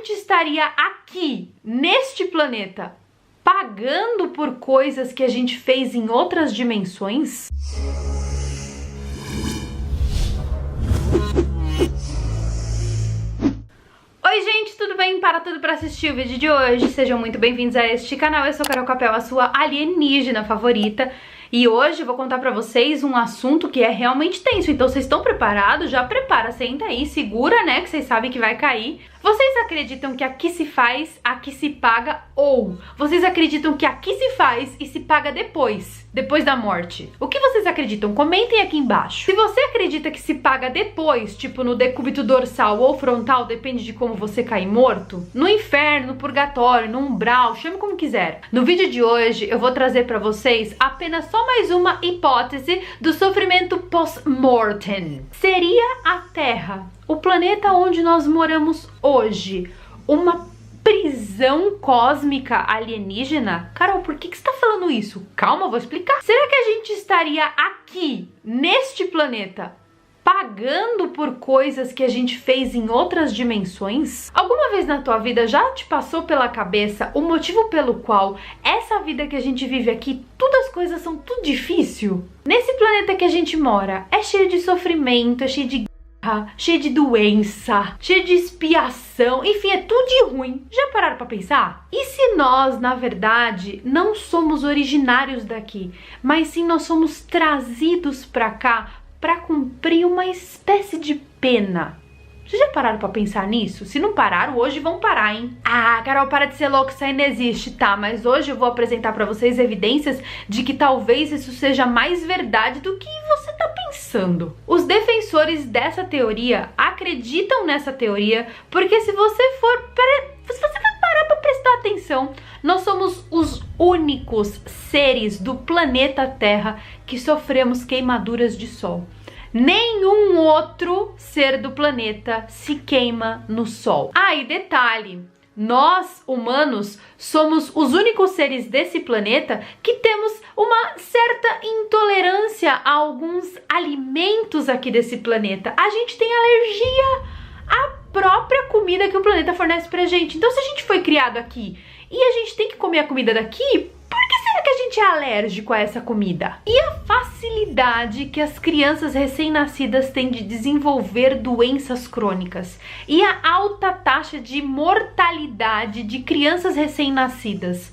gente estaria aqui, neste planeta, pagando por coisas que a gente fez em outras dimensões? Oi gente, tudo bem? Para tudo para assistir o vídeo de hoje. Sejam muito bem-vindos a este canal. Eu sou Carol Capel, a sua alienígena favorita. E hoje eu vou contar pra vocês um assunto que é realmente tenso. Então vocês estão preparados? Já prepara, senta aí, segura, né, que vocês sabem que vai cair. Vocês acreditam que aqui se faz, aqui se paga, ou vocês acreditam que aqui se faz e se paga depois da morte? O que vocês acreditam? Comentem aqui embaixo. Se você acredita que se paga depois, tipo no decúbito dorsal ou frontal, depende de como você cair morto, no inferno, no purgatório, no umbral, chame como quiser. No vídeo de hoje eu vou trazer pra vocês apenas só mais uma hipótese do sofrimento post-mortem. Seria a Terra, o planeta onde nós moramos hoje, uma prisão cósmica alienígena? Carol, por que você tá falando isso? Calma, eu vou explicar. Será que a gente estaria aqui, neste planeta, pagando por coisas que a gente fez em outras dimensões? Alguma vez na tua vida já te passou pela cabeça o motivo pelo qual essa vida que a gente vive aqui, todas as coisas são tudo difícil? Nesse planeta que a gente mora, é cheio de sofrimento, é cheio de cheio de doença, cheio de expiação, enfim, é tudo de ruim. Já pararam pra pensar? E se nós, na verdade, não somos originários daqui, mas sim nós somos trazidos pra cá pra cumprir uma espécie de pena? Vocês já pararam pra pensar nisso? Se não pararam, hoje vão parar, hein? Ah, Carol, para de ser louca, isso aí não existe. Tá, mas hoje eu vou apresentar pra vocês evidências de que talvez isso seja mais verdade do que você tá pensando. Os defensores dessa teoria acreditam nessa teoria porque se você for parar pra prestar atenção, nós somos os únicos seres do planeta Terra que sofremos queimaduras de sol. Nenhum outro ser do planeta se queima no sol. Ah, e detalhe, nós, humanos, somos os únicos seres desse planeta que temos uma certa intolerância a alguns alimentos aqui desse planeta. A gente tem alergia à própria comida que o planeta fornece pra gente. Então, se a gente foi criado aqui e a gente tem que comer a comida daqui, por que será que a gente é alérgico a essa comida? E a facilidade que as crianças recém-nascidas têm de desenvolver doenças crônicas e a alta taxa de mortalidade de crianças recém-nascidas.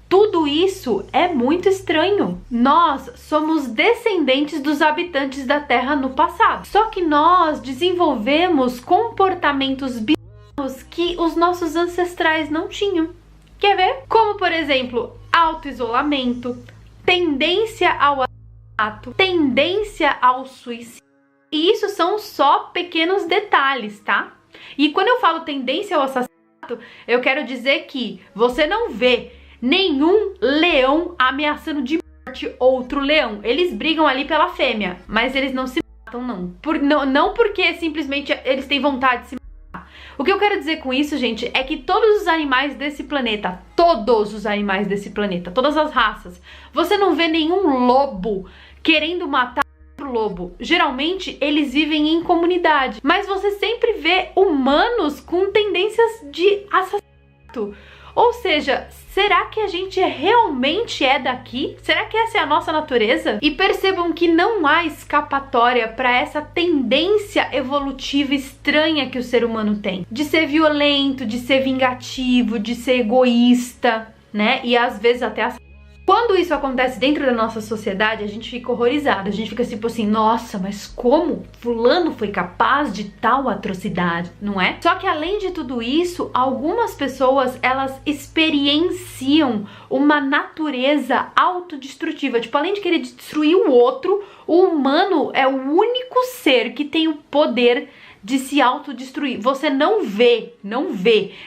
Tudo isso é muito estranho. Nós somos descendentes dos habitantes da Terra no passado. Só que nós desenvolvemos comportamentos bizarros que os nossos ancestrais não tinham. Quer ver? Como, por exemplo, auto-isolamento, tendência ao assassinato, tendência ao suicídio. E isso são só pequenos detalhes, tá? E quando eu falo tendência ao assassinato, eu quero dizer que você não vê nenhum leão ameaçando de morte outro leão. Eles brigam ali pela fêmea, mas eles não se matam, não. Não porque simplesmente eles têm vontade de se matar. O que eu quero dizer com isso, gente, é que todos os animais desse planeta, todos os animais desse planeta, todas as raças, você não vê nenhum lobo querendo matar outro lobo. Geralmente, eles vivem em comunidade, mas você sempre vê humanos com tendências de assassinato. Ou seja, será que a gente realmente é daqui? Será que essa é a nossa natureza? E percebam que não há escapatória para essa tendência evolutiva estranha que o ser humano tem. De ser violento, de ser vingativo, de ser egoísta, né? E às vezes até quando isso acontece dentro da nossa sociedade, a gente fica horrorizado. A gente fica tipo assim, nossa, mas como fulano foi capaz de tal atrocidade, não é? Só que além de tudo isso, algumas pessoas, elas experienciam uma natureza autodestrutiva. Tipo, além de querer destruir o outro, o humano é o único ser que tem o poder de se autodestruir. Você não vê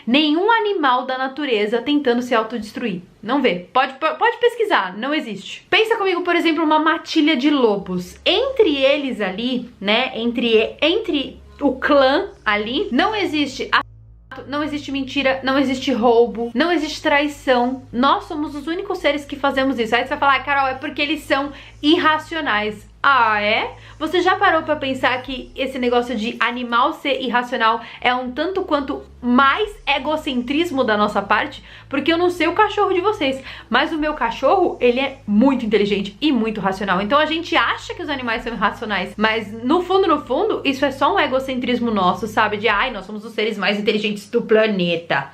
nenhum animal da natureza tentando se autodestruir. Não vê. Pode pesquisar, não existe. Pensa comigo, por exemplo, uma matilha de lobos. Entre eles ali, né, entre o clã ali, não existe não existe mentira, não existe roubo, não existe traição. Nós somos os únicos seres que fazemos isso. Aí você vai falar, Carol, é porque eles são irracionais. Ah, é? Você já parou pra pensar que esse negócio de animal ser irracional é um tanto quanto mais egocentrismo da nossa parte? Porque eu não sei o cachorro de vocês, mas o meu cachorro, ele é muito inteligente e muito racional. Então a gente acha que os animais são irracionais, mas no fundo, isso é só um egocentrismo nosso, sabe? De, ai, nós somos os seres mais inteligentes do planeta.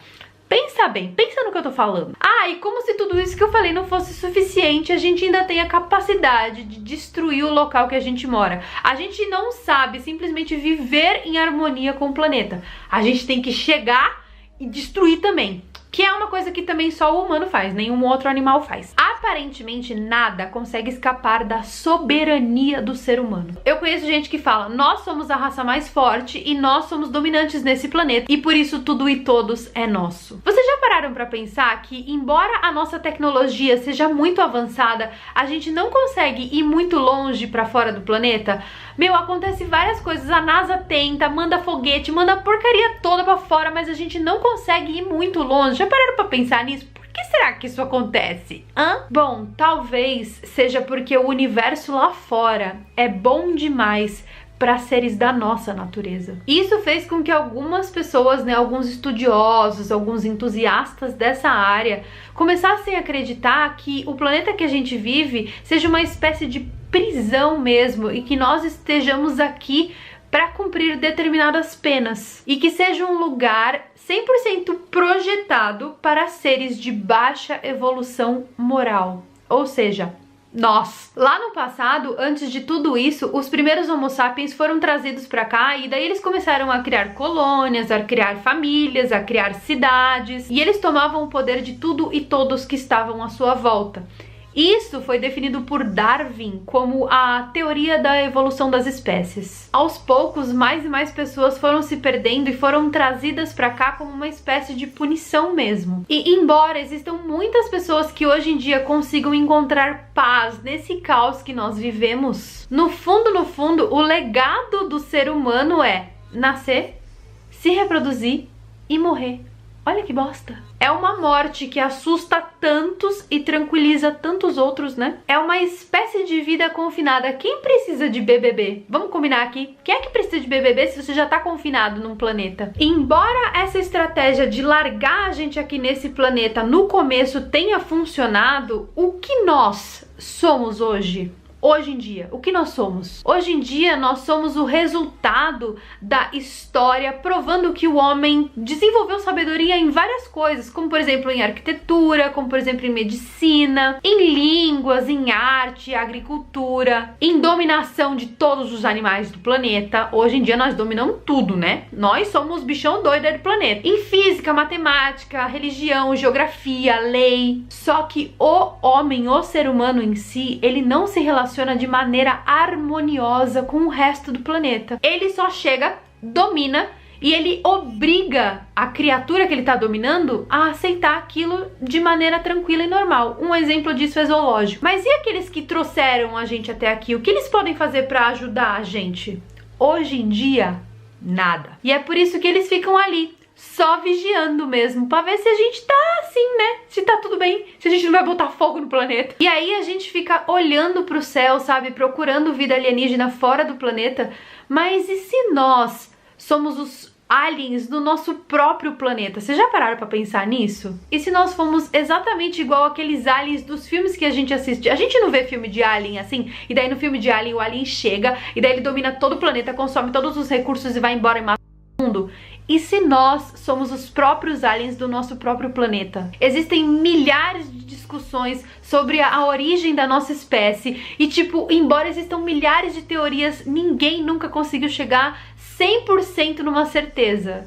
Pensa bem, pensa no que eu tô falando. Ah, e como se tudo isso que eu falei não fosse suficiente, a gente ainda tem a capacidade de destruir o local que a gente mora. A gente não sabe simplesmente viver em harmonia com o planeta. A gente tem que chegar e destruir também. Que é uma coisa que também só o humano faz, nenhum outro animal faz. Aparentemente nada consegue escapar da soberania do ser humano. Eu conheço gente que fala, nós somos a raça mais forte e nós somos dominantes nesse planeta e por isso tudo e todos é nosso. Vocês já pararam pra pensar que, embora a nossa tecnologia seja muito avançada, a gente não consegue ir muito longe pra fora do planeta? Meu, acontece várias coisas, a NASA tenta, manda foguete, manda a porcaria toda pra fora, mas a gente não consegue ir muito longe. Já pararam pra pensar nisso? Por que será que isso acontece? Bom, talvez seja porque o universo lá fora é bom demais para seres da nossa natureza. Isso fez com que algumas pessoas, né, alguns estudiosos, alguns entusiastas dessa área começassem a acreditar que o planeta que a gente vive seja uma espécie de prisão mesmo e que nós estejamos aqui para cumprir determinadas penas e que seja um lugar 100% projetado para seres de baixa evolução moral, ou seja, nós. Lá no passado, antes de tudo isso, os primeiros Homo sapiens foram trazidos para cá e daí eles começaram a criar colônias, a criar famílias, a criar cidades e eles tomavam o poder de tudo e todos que estavam à sua volta. Isso foi definido por Darwin como a teoria da evolução das espécies. Aos poucos, mais e mais pessoas foram se perdendo e foram trazidas pra cá como uma espécie de punição mesmo. E embora existam muitas pessoas que hoje em dia consigam encontrar paz nesse caos que nós vivemos, no fundo, o legado do ser humano é nascer, se reproduzir e morrer. Olha que bosta. É uma morte que assusta tantos e tranquiliza tantos outros, né? É uma espécie de vida confinada. Quem precisa de BBB? Vamos combinar aqui. Quem é que precisa de BBB se você já tá confinado num planeta? Embora essa estratégia de largar a gente aqui nesse planeta no começo tenha funcionado, o que nós somos hoje? Hoje em dia, o que nós somos? Hoje em dia, nós somos o resultado da história provando que o homem desenvolveu sabedoria em várias coisas, como por exemplo em arquitetura, como por exemplo em medicina, em línguas, em arte, agricultura, em dominação de todos os animais do planeta. Hoje em dia nós dominamos tudo, né? Nós somos os bichão doido do planeta. Em física, matemática, religião, geografia, lei. Só que o homem, o ser humano em si, ele não se relaciona de maneira harmoniosa com o resto do planeta. Ele só chega, domina e ele obriga a criatura que ele tá dominando a aceitar aquilo de maneira tranquila e normal. Um exemplo disso é zoológico. Mas e aqueles que trouxeram a gente até aqui? O que eles podem fazer para ajudar a gente? Hoje em dia, nada. E é por isso que eles ficam ali, só vigiando mesmo, pra ver se a gente tá assim, né? Se tá tudo bem, se a gente não vai botar fogo no planeta. E aí a gente fica olhando pro céu, sabe? Procurando vida alienígena fora do planeta. Mas e se nós somos os aliens do nosso próprio planeta? Vocês já pararam pra pensar nisso? E se nós fomos exatamente igual aqueles aliens dos filmes que a gente assiste? A gente não vê filme de alien assim? E daí no filme de alien, o alien chega, e daí ele domina todo o planeta, consome todos os recursos e vai embora e mata o mundo. E se nós somos os próprios aliens do nosso próprio planeta? Existem milhares de discussões sobre a origem da nossa espécie e, tipo, embora existam milhares de teorias, ninguém nunca conseguiu chegar 100% numa certeza.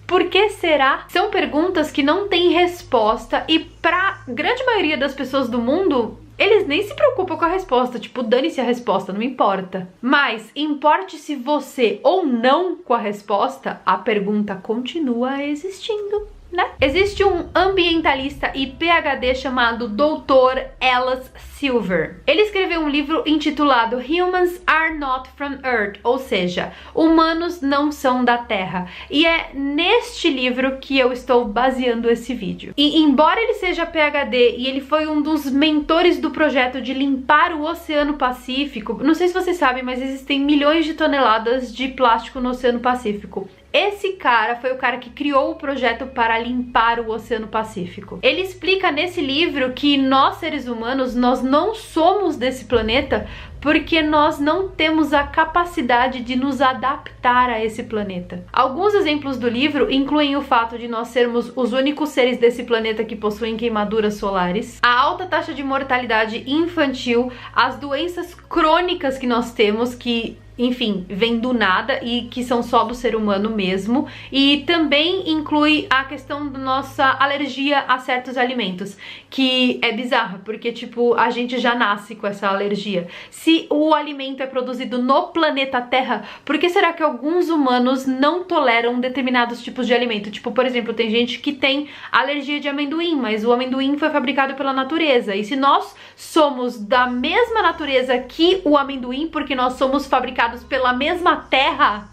Por que será? São perguntas que não têm resposta e pra grande maioria das pessoas do mundo, eles nem se preocupam com a resposta, tipo, dane-se a resposta, não me importa. Mas, importe-se você ou não com a resposta, a pergunta continua existindo. né? Existe um ambientalista e PhD chamado Dr. Ellis Silver. Ele escreveu um livro intitulado Humans Are Not From Earth, ou seja, humanos não são da Terra. E é neste livro que eu estou baseando esse vídeo. E embora ele seja PhD e ele foi um dos mentores do projeto de limpar o Oceano Pacífico, não sei se vocês sabem, mas existem milhões de toneladas de plástico no Oceano Pacífico. Esse cara foi o cara que criou o projeto para limpar o Oceano Pacífico. Ele explica nesse livro que nós, seres humanos, nós não somos desse planeta porque nós não temos a capacidade de nos adaptar a esse planeta. Alguns exemplos do livro incluem o fato de nós sermos os únicos seres desse planeta que possuem queimaduras solares, a alta taxa de mortalidade infantil, as doenças crônicas que nós temos, que enfim, vem do nada e que são só do ser humano mesmo, e também inclui a questão da nossa alergia a certos alimentos, que é bizarra, porque tipo, a gente já nasce com essa alergia. Se o alimento é produzido no planeta Terra, por que será que alguns humanos não toleram determinados tipos de alimento? Tipo, por exemplo, tem gente que tem alergia de amendoim, mas o amendoim foi fabricado pela natureza, e se nós somos da mesma natureza que o amendoim, porque nós somos fabricados pela mesma terra,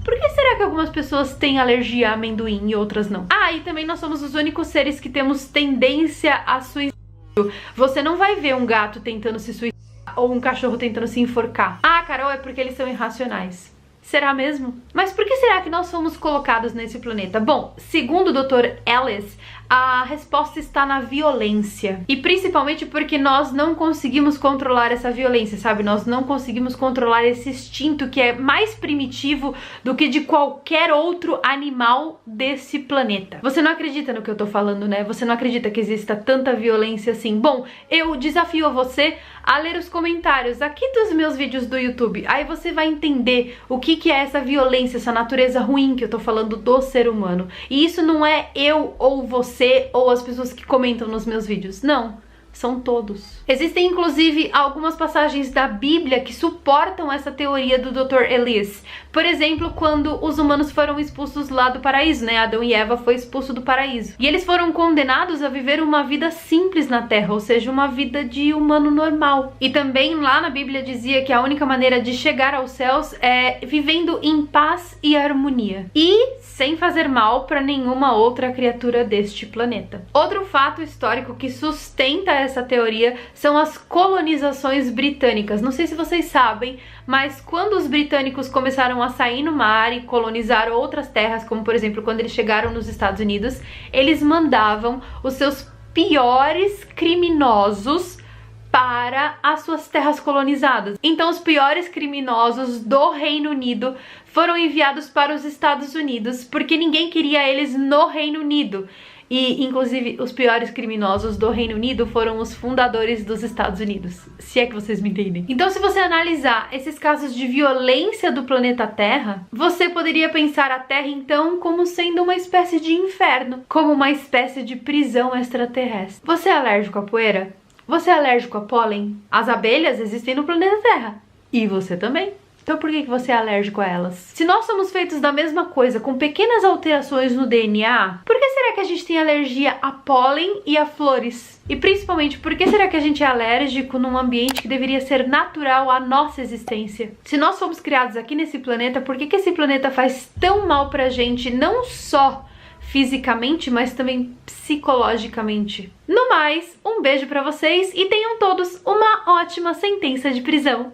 por que será que algumas pessoas têm alergia a amendoim e outras não? Ah, e também nós somos os únicos seres que temos tendência a suicídio. Você não vai ver um gato tentando se suicidar ou um cachorro tentando se enforcar. Ah, Carol, é porque eles são irracionais. Será mesmo? Mas por que será que nós fomos colocados nesse planeta? Bom, segundo o Dr. Ellis, a resposta está na violência. E principalmente porque nós não conseguimos controlar essa violência, sabe? Nós não conseguimos controlar esse instinto que é mais primitivo do que de qualquer outro animal desse planeta. Você não acredita no que eu tô falando, né? Você não acredita que exista tanta violência assim? Bom, eu desafio você a ler os comentários aqui dos meus vídeos do YouTube. Aí você vai entender o que é essa violência, essa natureza ruim que eu tô falando do ser humano. E isso não é eu ou você ou as pessoas que comentam nos meus vídeos. Não. São todos. Existem, inclusive, algumas passagens da Bíblia que suportam essa teoria do Dr. Ellis. Por exemplo, quando os humanos foram expulsos lá do paraíso, né? Adão e Eva foi expulso do paraíso. E eles foram condenados a viver uma vida simples na Terra, ou seja, uma vida de humano normal. E também lá na Bíblia dizia que a única maneira de chegar aos céus é vivendo em paz e harmonia. E sem fazer mal para nenhuma outra criatura deste planeta. Outro fato histórico que sustenta essa teoria são as colonizações britânicas. Não sei se vocês sabem, mas quando os britânicos começaram a sair no mar e colonizar outras terras, como por exemplo quando eles chegaram nos Estados Unidos, eles mandavam os seus piores criminosos para as suas terras colonizadas. Então os piores criminosos do Reino Unido foram enviados para os Estados Unidos porque ninguém queria eles no Reino Unido. E, inclusive, os piores criminosos do Reino Unido foram os fundadores dos Estados Unidos, se é que vocês me entendem. Então, se você analisar esses casos de violência do planeta Terra, você poderia pensar a Terra, então, como sendo uma espécie de inferno, como uma espécie de prisão extraterrestre. Você é alérgico à poeira? Você é alérgico a pólen? As abelhas existem no planeta Terra. E você também. Então por que você é alérgico a elas? Se nós somos feitos da mesma coisa, com pequenas alterações no DNA, por que será que a gente tem alergia a pólen e a flores? E principalmente, por que será que a gente é alérgico num ambiente que deveria ser natural à nossa existência? Se nós fomos criados aqui nesse planeta, por que esse planeta faz tão mal pra gente, não só fisicamente, mas também psicologicamente? No mais, um beijo pra vocês e tenham todos uma ótima sentença de prisão.